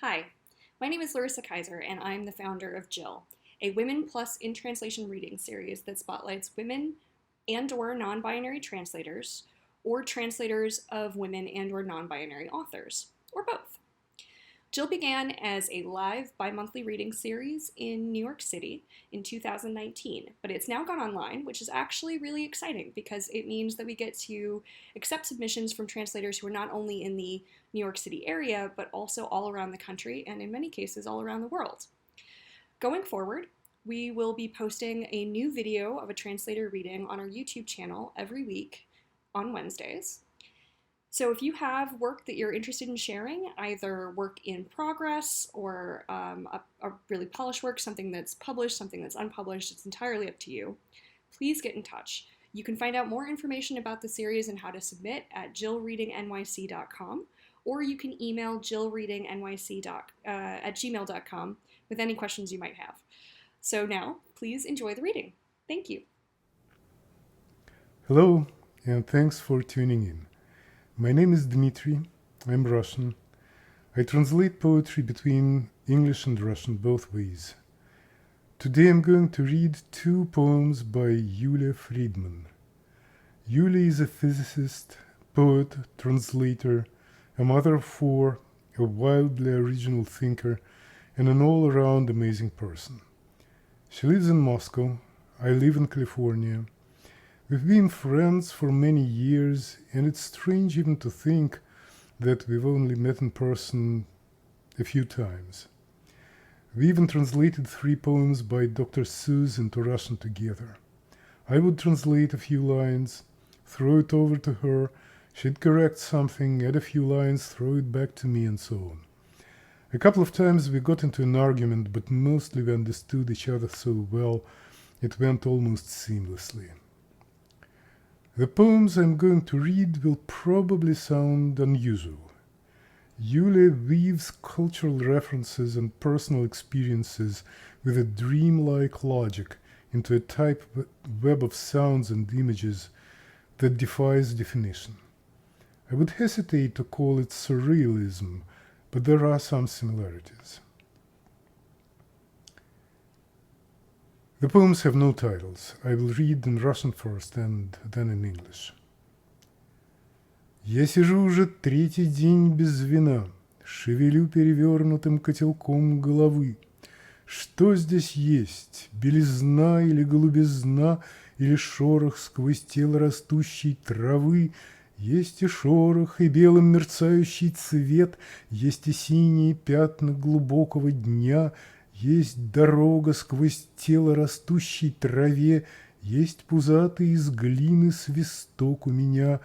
Hi, my name is Larissa Kaiser, and I'm the founder of Jill, a Women Plus in Translation reading series that spotlights women and/or non-binary translators, or translators of women and/or non-binary authors, or both. Jill began as a live bi-monthly reading series in New York City in 2019, but it's now gone online, which is actually really exciting because it means that we get to accept submissions from translators who are not only in the New York City area, but also all around the country and in many cases all around the world. Going forward, we will be posting a new video of a translator reading on our YouTube channel every week on Wednesdays. So if you have work that you're interested in sharing, either work in progress or a really polished work, something that's published, something that's unpublished, it's entirely up to you, please get in touch. You can find out more information about the series and how to submit at jillreadingnyc.com, or you can email jillreadingnyc at gmail.com with any questions you might have. So now, please enjoy the reading. Thank you. Hello, and thanks for tuning in. My name is Dmitri. I'm Russian. I translate poetry between English and Russian both ways. Today I'm going to read two poems by Yulya Fridman. Yulya is a physicist, poet, translator, a mother of four, a wildly original thinker, and an all-around amazing person. She lives in Moscow. I live in California. We've been friends for many years, and it's strange even to think that we've only met in person a few times. We even translated 3 poems by Dr. Seuss into Russian together. I would translate a few lines, throw it over to her, she'd correct something, add a few lines, throw it back to me, and so on. A couple of times we got into an argument, but mostly we understood each other so well it went almost seamlessly. The poems I'm going to read will probably sound unusual. Yulya weaves cultural references and personal experiences with a dreamlike logic into a tight web of sounds and images that defies definition. I would hesitate to call it surrealism, but there are some similarities. The poems have no titles. I will read in Russian first and then in English. Я сижу уже 3-й день без вина, шевелю перевернутым котелком головы. Что здесь есть, белизна или голубизна, или шорох сквозь тело растущей травы? Есть и шорох, и белым мерцающий цвет, есть и синие пятна глубокого дня, есть дорога сквозь тело растущей траве, есть пузатый из глины свисток у меня,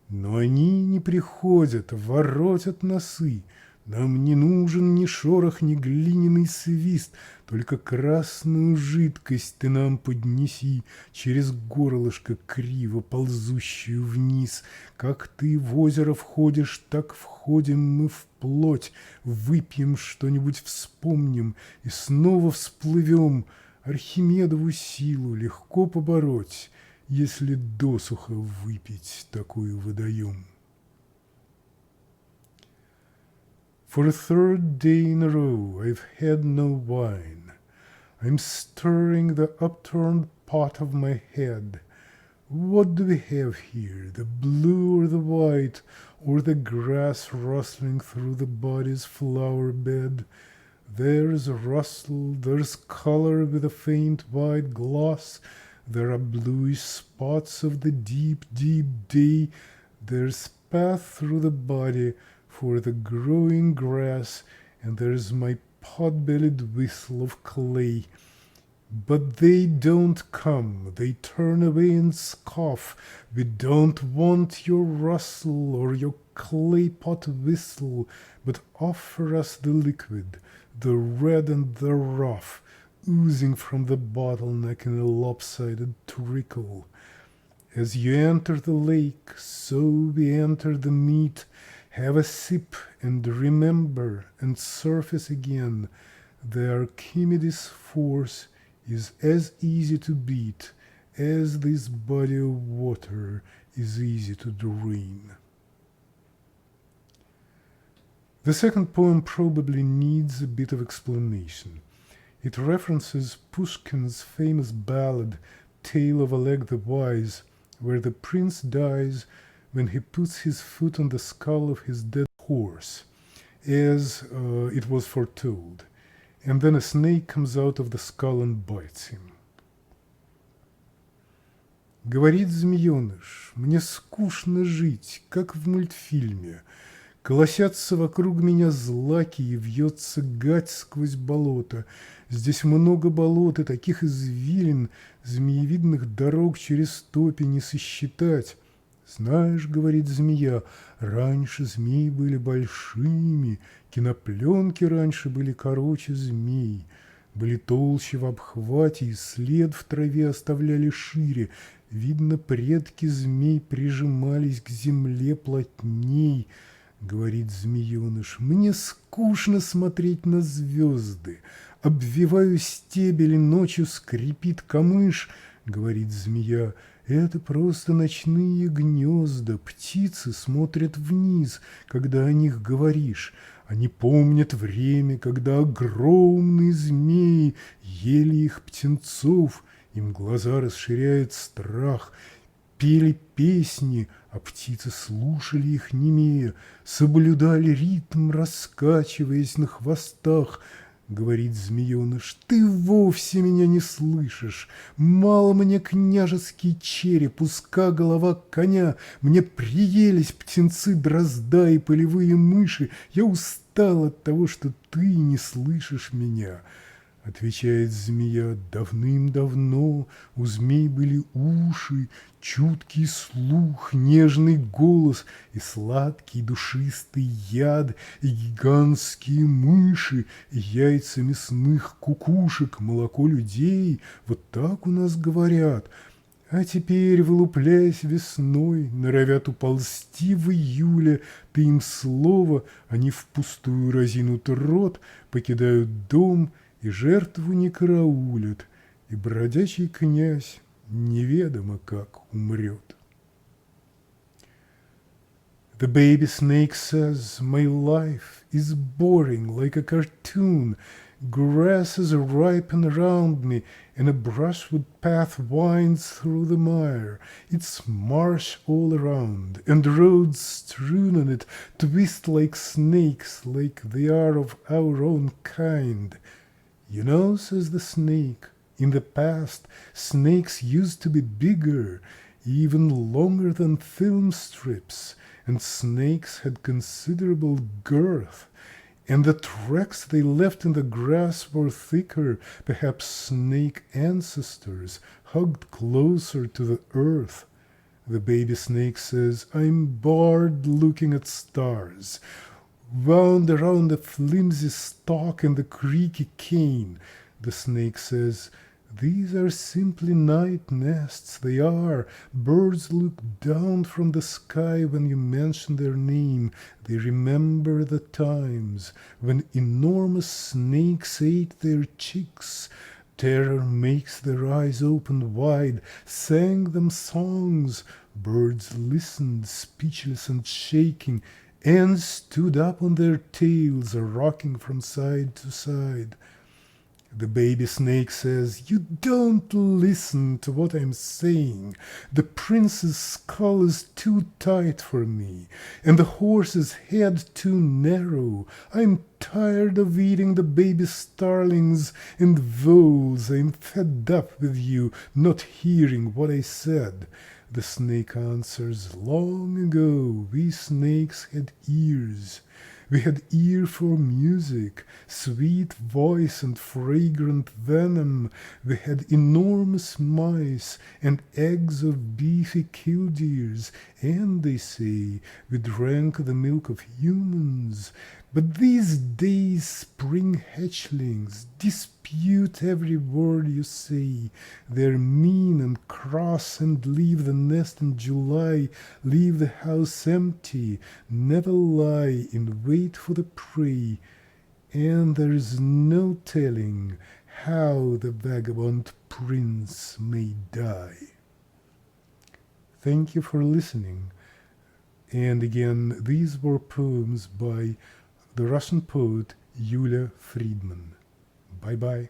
но они не приходят, воротят носы. Нам не нужен ни шорох, ни глиняный свист, только красную жидкость ты нам поднеси через горлышко криво ползущую вниз. Как ты в озеро входишь, так входим мы вплоть. Выпьем что-нибудь, вспомним и снова всплывем. Архимедову силу легко побороть, если досуха выпить такую водоем. For a 3rd day in a row I've had no wine. I'm stirring the upturned pot of my head. What do we have here, the blue or the white, or the grass rustling through the body's flower bed? There's a rustle, there's color with a faint white gloss, there are bluish spots of the deep, deep day, there's path through the body for the growing grass, and there's my pot-bellied whistle of clay. But they don't come, they turn away and scoff. We don't want your rustle or your clay pot whistle, but offer us the liquid, the red and the rough, oozing from the bottleneck in a lopsided trickle. As you enter the lake, so we enter the meat. Have a sip and remember and surface again. The Archimedes force is as easy to beat as this body of water is easy to drain. The second poem probably needs a bit of explanation. It references Pushkin's famous ballad, Tale of Oleg the Wise, where the prince dies when he puts his foot on the skull of his dead horse, as it was foretold, and then a snake comes out of the skull and bites him. Говорит змееныш, мне скучно жить, как в мультфильме. Колосятся вокруг меня злаки, и вьется гать сквозь болото. Здесь много болот и таких извилин, змеевидных дорог через топи не сосчитать. Знаешь, говорит змея, раньше змеи были большими, кинопленки раньше были короче змей, были толще в обхвате и след в траве оставляли шире. Видно, предки змей прижимались к земле плотней. Говорит змееныш, мне скучно смотреть на звезды. Обвиваю стебель, и ночью скрипит камыш. Говорит змея, это просто ночные гнезда. Птицы смотрят вниз, когда о них говоришь. Они помнят время, когда огромные змеи ели их птенцов. Им глаза расширяет страх. Пели песни, а птицы слушали их немея, соблюдали ритм, раскачиваясь на хвостах. Говорит змееныш, ты вовсе меня не слышишь. Мало мне княжеский череп, узка голова коня. Мне приелись птенцы дрозда и полевые мыши. Я устал от того, что ты не слышишь меня. Отвечает змея, давным-давно у змей были уши, чуткий слух, нежный голос и сладкий душистый яд, и гигантские мыши, и яйца мясных кукушек, молоко людей. Вот так у нас говорят. А теперь, вылупляясь весной, норовят уползти в июле, ты им слово, они впустую разинут рот, покидают дом и жертву не караулят, и бродячий князь неведомо как умрет. The baby snake says, my life is boring like a cartoon. Grasses ripen around me, and a brushwood path winds through the mire. It's marsh all around, and roads strewn on it twist like snakes, like they are of our own kind. You know, says the snake, in the past, snakes used to be bigger, even longer than film strips, and snakes had considerable girth, and the tracks they left in the grass were thicker, perhaps snake ancestors hugged closer to the earth. The baby snake says, I'm bored looking at stars. Wound around the flimsy stalk and the creaky cane. The snake says, these are simply night nests, they are. Birds look down from the sky when you mention their name. They remember the times when enormous snakes ate their chicks. Terror makes their eyes open wide, sang them songs. Birds listened, speechless and shaking, and stood up on their tails, rocking from side to side. The baby snake says, you don't listen to what I'm saying. The prince's skull is too tight for me, and the horse's head too narrow. I'm tired of eating the baby starlings and voles. I'm fed up with you not hearing what I said. The snake answers, long ago we snakes had ears. We had ear for music, sweet voice and fragrant venom. We had enormous mice and eggs of beefy killdeers, and they say we drank the milk of humans. But these days spring hatchlings dispute every word you say. They're mean and cross and leave the nest in July, leave the house empty, never lie in wait for the prey. And there's no telling how the vagabond prince may die. Thank you for listening. And again, these were poems by the Russian poet Yulya Fridman. Bye bye.